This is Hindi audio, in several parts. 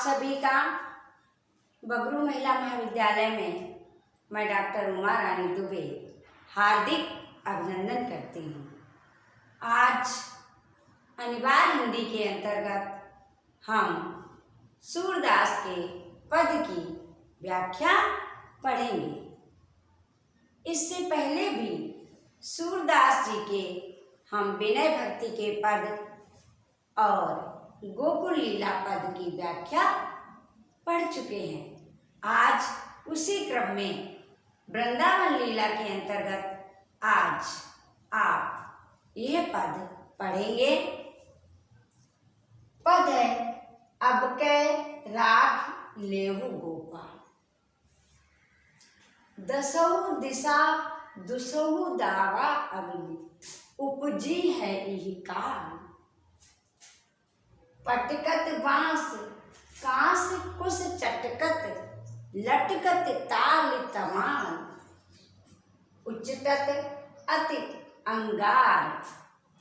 सभी का बगरू महिला महाविद्यालय में मैं डॉक्टर उमा रानी दुबे हार्दिक अभिनंदन करती हूँ। आज अनिवार्य हिंदी के अंतर्गत हम सूरदास के पद की व्याख्या पढ़ेंगे। इससे पहले भी सूरदास जी के हम विनय भक्ति के पद और गोकुल लीला पद की व्याख्या पढ़ चुके हैं। आज उसी क्रम में वृंदावन लीला के अंतर्गत आज आप यह पद पढ़ेंगे। पद है अब कै राख लेहु गोपाल, दसहु दिशा दुसहु दावा अग्नि, उपजी है यही काल। पटकत बांस कांस कुश चटकत, लटकत ताल तमाल, उचटत अति अंगार,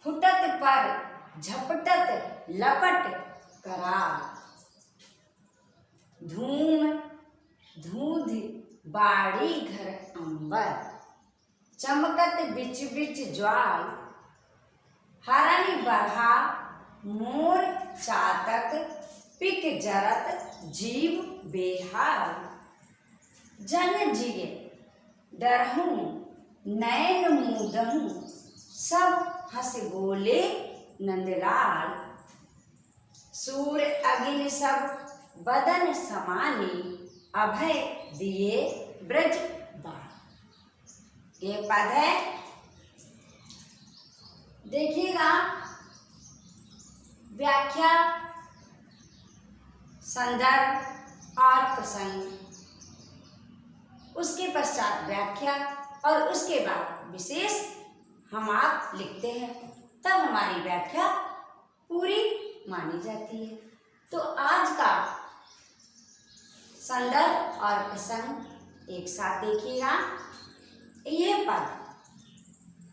फुटत पर झपटत लपट कराल। धूम धूध बाड़ी घर अंबर, चमकत बिच बिच ज्वाल, हरण बरहा मोर चातक, पिक जरत जीव बेहाल। जन जिय डरहूं नैन मूदहूं, सब हंस बोले नंदलाल। सूर अगिन सब बदन समानी, अभय दिए ब्रज बाल। ये पद है। देखिएगा व्याख्या, संदर्भ और प्रसंग, उसके पश्चात व्याख्या और उसके बाद विशेष हम आप लिखते हैं, तब हमारी व्याख्या पूरी मानी जाती है। तो आज का संदर्भ और प्रसंग एक साथ देखिएगा। यह पद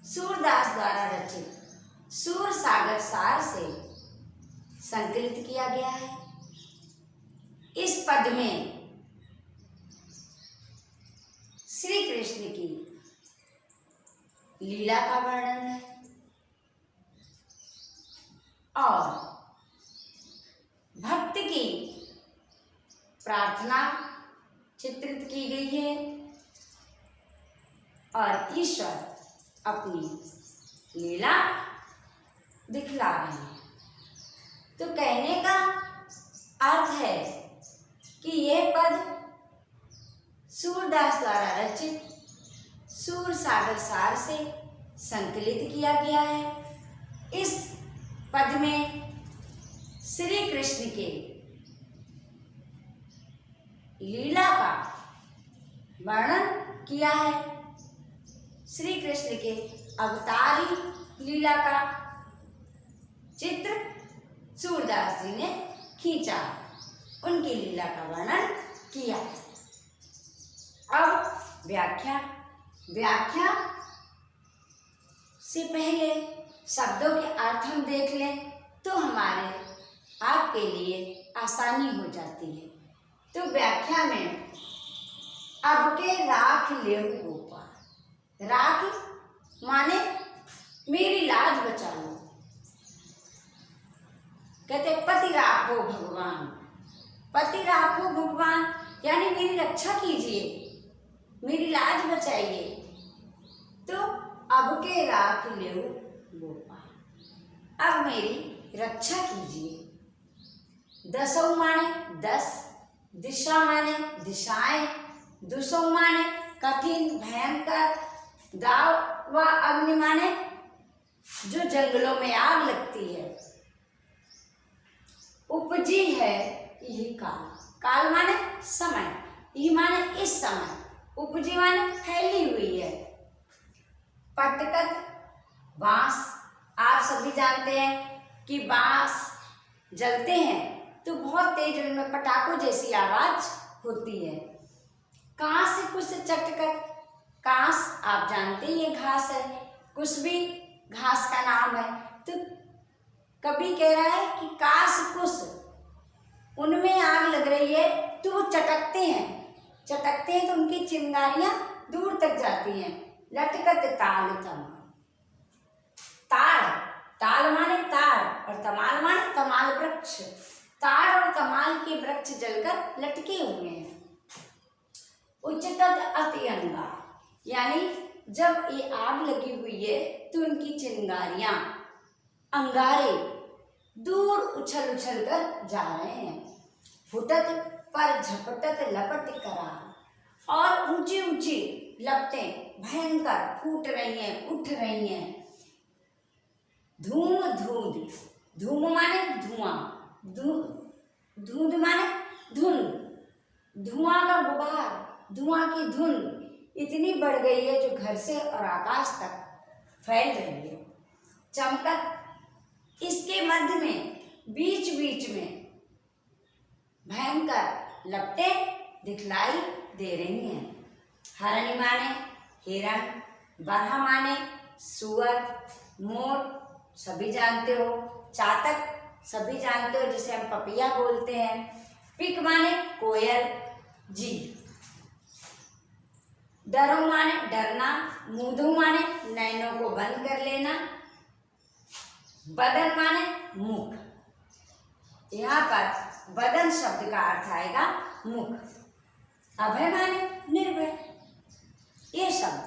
सूरदास द्वारा रचित सूर सागर सार से संकलित किया गया है। इस पद में श्री कृष्ण की लीला का वर्णन है और भक्त की प्रार्थना चित्रित की गई है और ईश्वर अपनी लीला दिखला रहे हैं। तो कहने का अर्थ है कि यह पद सूरदास द्वारा रचित सूर सागर सार से संकलित किया गया है। इस पद में श्री कृष्ण के लीला का वर्णन किया है। श्री कृष्ण के अवतारी लीला का चित्र सूरदास जी ने खींचा, उनकी लीला का वर्णन किया। अब व्याख्या से पहले शब्दों के अर्थ हम देख लें तो हमारे आपके लिए आसानी हो जाती है। तो व्याख्या में अब के राख लेहु गोपाल, राख माने मेरी लाज बचा लो। कहते पति राखो भगवान, पति राखो भगवान यानी मेरी रक्षा कीजिए, मेरी लाज बचाइए। तो अब के राख लेहु गोपाल, अब मेरी रक्षा कीजिए। दसों माने 10, दिशा माने दिशाएं, दुसों माने कठिन भयंकर, दाव व अग्नि माने जो जंगलों में आग लगती है। उपजी है यही काल, काल माने समय, ये माने इस समय, उपजी माने फैली हुई है। पटकत बांस, आप सभी जानते हैं कि बांस जलते हैं तो बहुत तेज उनमें पटाखों जैसी आवाज होती है। कांस कुछ चटकत, कांस आप जानते हैं ये घास है, कुछ भी घास का नाम है। तो कवि कह रहा है कि काश कुश उनमें आग लग रही है तो वो चटकते हैं तो उनकी चिंगारियां दूर तक जाती हैं। लटकत ताल तमाल, ताड़, ताल माने ताड़ और तमाल माने तमाल वृक्ष। ताड़ और तमाल के वृक्ष जलकर लटके हुए हैं। उच्चतत अति अंगार, यानी जब ये आग लगी हुई है तो उनकी चिंगारियां, अंगारे दूर उछल उछल कर जा रहे हैं। फुटत पर झपटत लपट करा, और ऊंची ऊंची लपटें भयंकर फूट रही हैं, उठ रही हैं। धूम धूंध, धूम माने धुआं, धूंध माने धुंध, धुआं का गुबार, धुआं की धुंध इतनी बढ़ गई है जो घर से और आकाश तक फैल रही है। चमकत, इसके मध्य में बीच बीच में भयंकर लपटें दिखलाई दे रही हैं। हरणी माने हिरण, बरहा माने सुअर, मोर सभी जानते हो, चातक सभी जानते हो जिसे हम पपिया बोलते हैं, पिक माने कोयल, जी, डरो माने डरना, मूंधो माने नैनों को बंद कर लेना, बदन माने मुख। यहाँ पर बदन शब्द का अर्थ आएगा मुख। अभय माने निर्भय। ये शब्द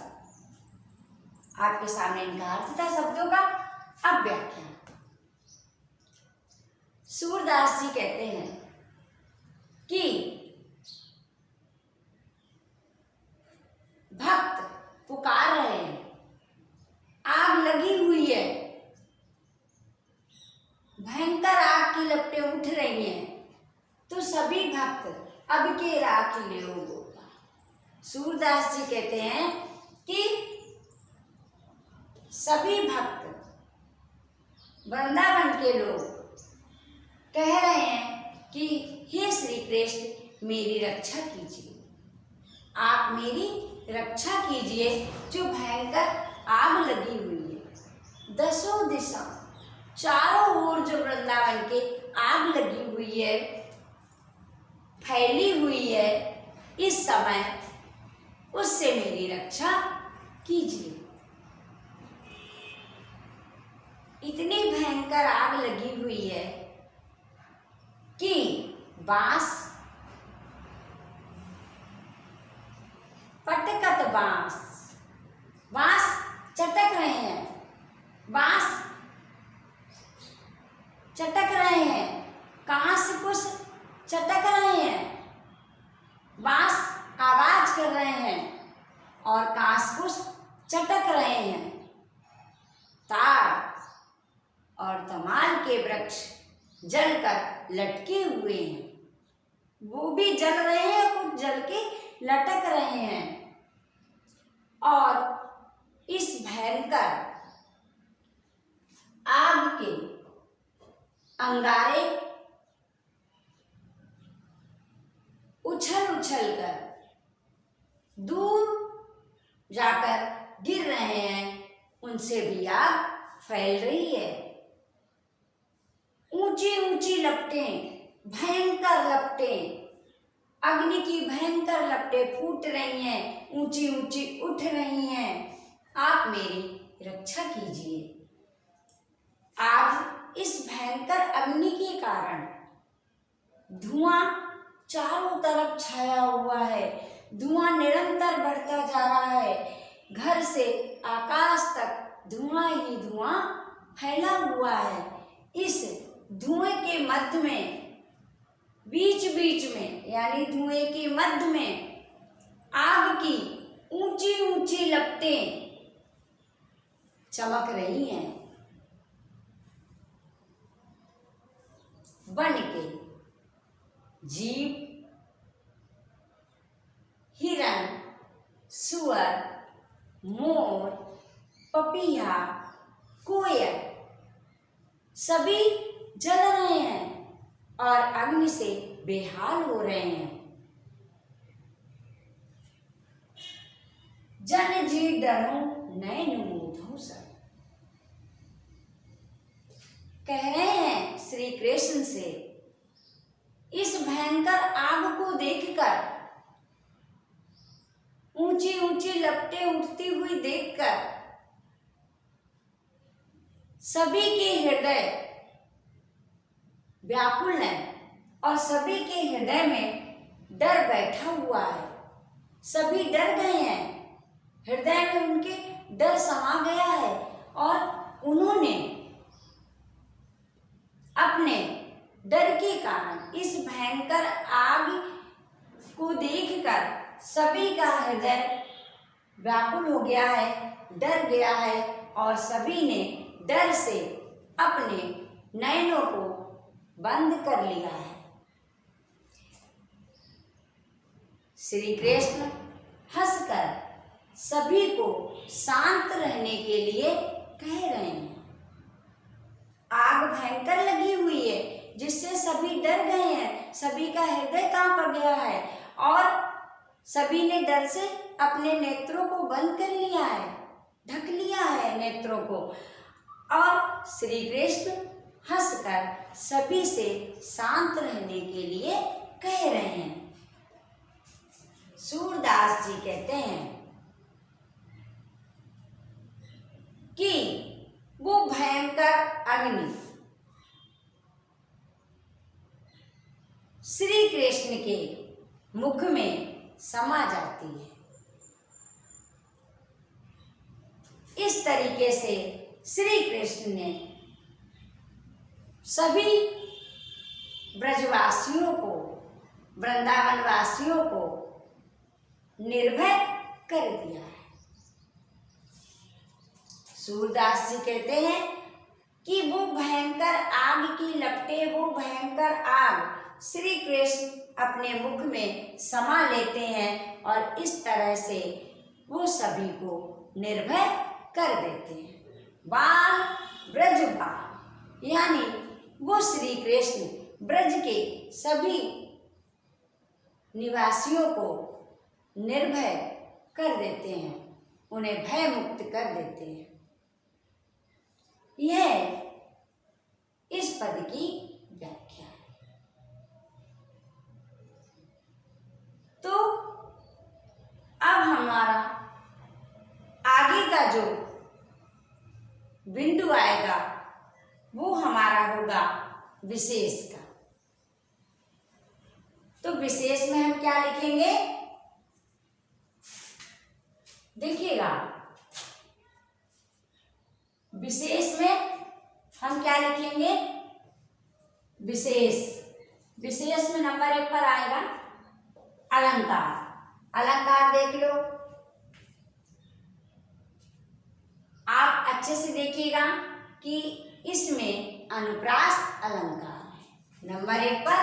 आपके सामने इनका अर्थ था शब्दों का। अब व्याख्या। सूरदास जी कहते हैं कि भक्त पुकार रहे हैं, आग लगी हुई है, भयंकर आग की लपटें उठ रही हैं, तो सभी भक्त अब के राख ले होगा। सूरदास जी कहते हैं कि सभी भक्त, वृंदावन के लोग कह रहे हैं कि हे श्री कृष्ण मेरी रक्षा कीजिए, आप मेरी रक्षा कीजिए, जो भयंकर आग लगी हुई है। दसों दिशा, चारों ओर जो वृंदावन के आग लगी हुई है, फैली हुई है, इस समय उससे मेरी रक्षा कीजिए। इतनी भयंकर आग लगी हुई है कि बांस, पटकत बांस, बांस चटक रहे हैं, बांस चटक रहे हैं, कांस कुछ चटक रहे हैं, बांस आवाज कर रहे हैं और कांस कुछ चटक रहे हैं। ताड़ और तमाल के वृक्ष जलकर लटके हुए हैं, वो भी जल रहे हैं, कुछ जल के लटक रहे हैं। और इस भयंकर आग के अंगारे उछल उछल कर दूर जाकर गिर रहे हैं, उनसे भी आग फैल रही है। ऊंची ऊंची लपटें, भयंकर लपटें, अग्नि की भयंकर लपटें फूट रही हैं, ऊंची ऊंची उठ रही हैं। आप मेरी रक्षा कीजिए। आज इस भयंकर अग्नि के कारण धुआं चारों तरफ छाया हुआ है, धुआं निरंतर बढ़ता जा रहा है, घर से आकाश तक धुआं ही धुआं फैला हुआ है। इस धुएं के मध्य में, बीच बीच में, यानी धुएं के मध्य में आग की ऊंची ऊंची लपटें चमक रही हैं। बन के जीव, हिरण, सुअर, मोर, पपीहा, कोयल सभी जल रहे हैं और अग्नि से बेहाल हो रहे हैं। जन जी डरो नैन मूंधो सब, कह रहे हैं श्री कृष्ण से, इस भयंकर आग को देखकर, ऊंची ऊंची लपटें उठती हुई देखकर सभी के हृदय व्याकुल है और सभी के हृदय में डर बैठा हुआ है। सभी डर गए हैं, हृदय में उनके डर समा गया है और उन्होंने अपने डर के कारण इस भयंकर आग को देखकर सभी का हृदय व्याकुल हो गया है, डर गया है और सभी ने डर से अपने नयनों को बंद कर लिया है। श्री कृष्ण हंसकर सभी को शांत रहने के लिए कह रहे हैं। आग भयंकर लगी हुई है जिससे सभी डर गए हैं, सभी का हृदय कांप गया है और सभी ने डर से अपने नेत्रों को बंद कर लिया है, ढक लिया है नेत्रों को। और श्री कृष्ण हंसकर सभी से शांत रहने के लिए कह रहे हैं। सूरदास जी कहते हैं कि वो भयंकर अग्नि श्री कृष्ण के मुख में समा जाती है। इस तरीके से श्री कृष्ण ने सभी ब्रजवासियों को, वृंदावन वासियों को निर्भय कर दिया है। सूरदास जी कहते हैं कि वो भयंकर आग की लपटें, वो भयंकर आग श्री कृष्ण अपने मुख में समा लेते हैं और इस तरह से वो सभी को निर्भय कर देते हैं। बाल ब्रज बाल, यानी वो श्री कृष्ण ब्रज के सभी निवासियों को निर्भय कर देते हैं, उन्हें भय मुक्त कर देते हैं। यह इस पद की व्याख्या है। तो अब हमारा आगे का जो बिंदु आएगा वो हमारा होगा विशेष का। तो विशेष में हम क्या लिखेंगे, देखिएगा। विशेष में हम क्या लिखेंगे, विशेष में नंबर 1 पर आएगा अलंकार। अलंकार देख लो, आप अच्छे से देखिएगा कि इसमें अनुप्रास अलंकार है। नंबर 1 पर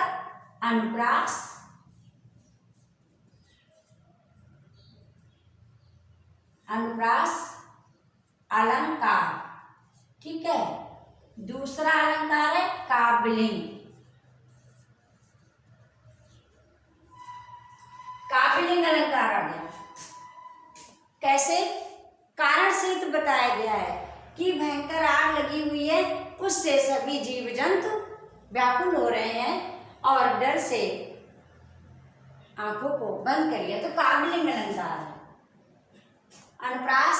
अनुप्रास, अनुप्रास अलंकार, ठीक है। दूसरा अलंकार है काव्यलिंग। काव्यलिंग अलंकार आ गया। कैसे, कारण से तो बताया गया है कि भयंकर आग लगी हुई है, उससे सभी जीव जंतु व्याकुल हो रहे हैं और डर से आंखों को बंद कर लिया, तो काव्यलिंग अलंकार है। अनुप्रास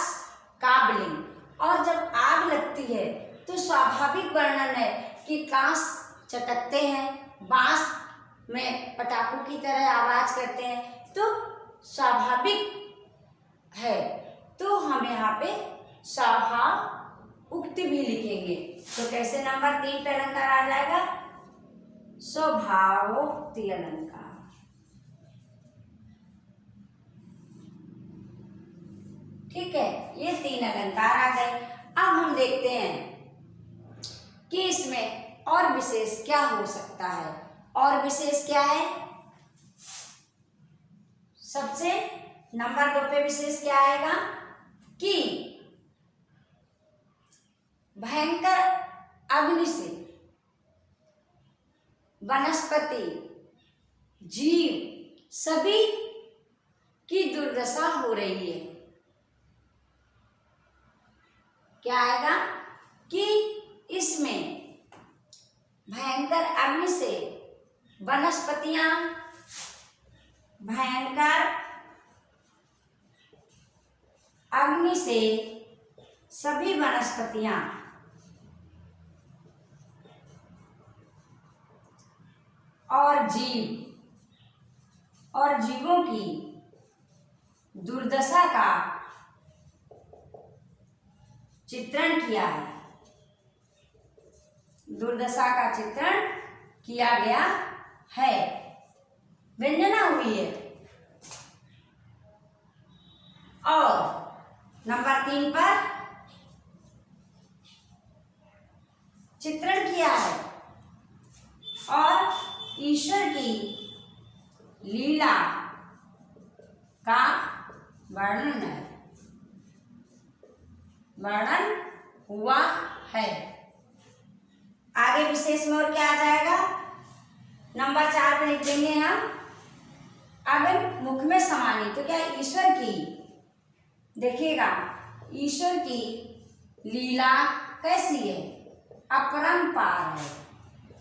काव्यलिंग। और जब आग लगती है तो स्वाभाविक वर्णन है कि कांस चटकते हैं, बांस में पटाखों की तरह आवाज करते हैं, तो स्वाभाविक है। तो हम यहाँ पे स्वभाव उक्ति भी लिखेंगे। तो कैसे नंबर 3 पे अलंकार आ जाएगा, स्वभावोक्ति अलंकार। ठीक है, ये 3 अलंकार आ गए। अब हम देखते हैं कि इसमें और विशेष क्या हो सकता है। और विशेष क्या है, सबसे नंबर 2 पे विशेष क्या आएगा कि भयंकर अग्नि से वनस्पति जीव सभी की दुर्दशा हो रही है। क्या आएगा कि इसमें भयंकर अग्नि से वनस्पतियां भयंकर अग्नि से सभी वनस्पतियां और जीवों की दुर्दशा का चित्रण किया है। दुर्दशा का चित्रण किया गया है। व्यंजना हुई है। और नंबर 3 पर चित्रण किया है और ईश्वर की लीला का वर्णन हुआ है। आगे विशेष में और क्या आ जाएगा? नंबर 4 पे लिखेंगे हम अगर मुख में समानी, तो क्या ईश्वर की, देखिएगा ईश्वर की लीला कैसी है? अपरंपार है।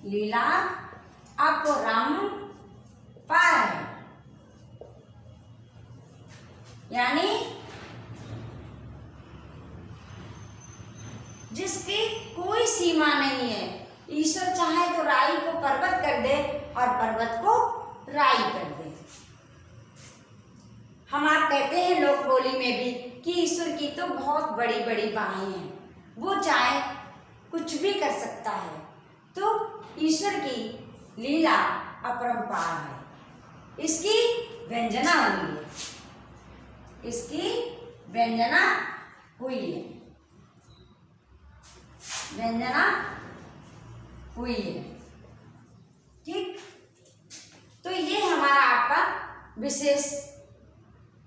लीला अपरंपार है, यानी जिसकी कोई सीमा नहीं है। ईश्वर चाहे तो राई को पर्वत कर दे और पर्वत को राई कर दे। हम आप कहते हैं लोक बोली में भी कि ईश्वर की तो बहुत बड़ी बड़ी बाहें हैं, वो चाहे कुछ भी कर सकता है। तो ईश्वर की लीला अपरंपार है। इसकी व्यंजना हुई है। इसकी व्यंजना हुई है। व्यंजना हुई है। ठीक, तो ये हमारा आपका विशेष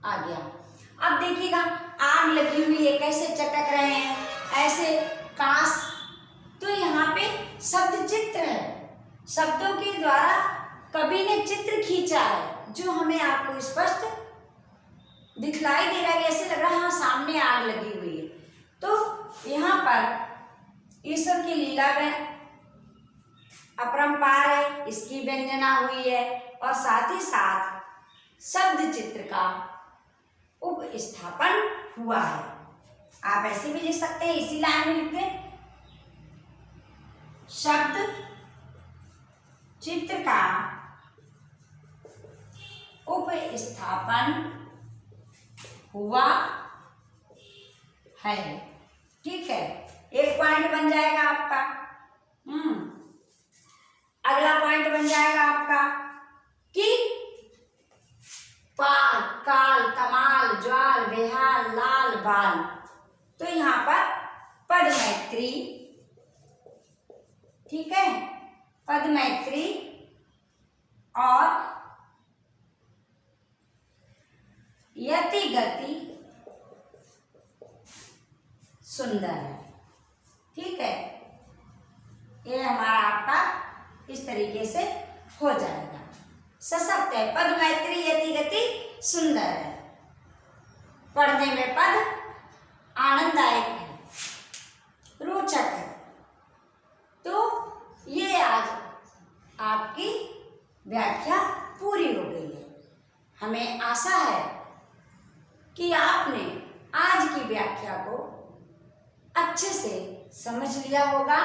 आ गया। अब देखिएगा आग लगी हुई है, कैसे चटक रहे हैं, ऐसे कांस। तो यहाँ पे शब्द चित्र है। शब्दों के द्वारा कवि ने चित्र खींचा है जो हमें आपको स्पष्ट दिखलाई दे रहा है। ऐसे लग रहा है हाँ सामने आग लगी हुई है। तो यहाँ पर ईश्वर की लीला में अपरंपार है, इसकी व्यंजना हुई है और साथ ही साथ शब्द चित्र का उपस्थापन हुआ है। आप ऐसे भी लिख सकते हैं, इसी लाइन में लिखते हैं शब्द चित्र का उपस्थापन हुआ है। ठीक है, एक पॉइंट बन जाएगा आपका। अगला पॉइंट बन जाएगा आपका कि पाल, काल, कमाल, ज्वाल, बेहाल, लाल, बाल। तो यहाँ पर पद मैत्री, ठीक है, पद मैत्री और यति गति सुंदर है। ठीक है, ये हमारा आपका इस तरीके से हो जाएगा। सशक्त है, पद मैत्री यति गति सुंदर है, पढ़ने में पद आनंददायक है, रोचक है। तो ये आज आपकी व्याख्या पूरी हो गई है। हमें आशा है कि आपने आज की व्याख्या को अच्छे से समझ लिया होगा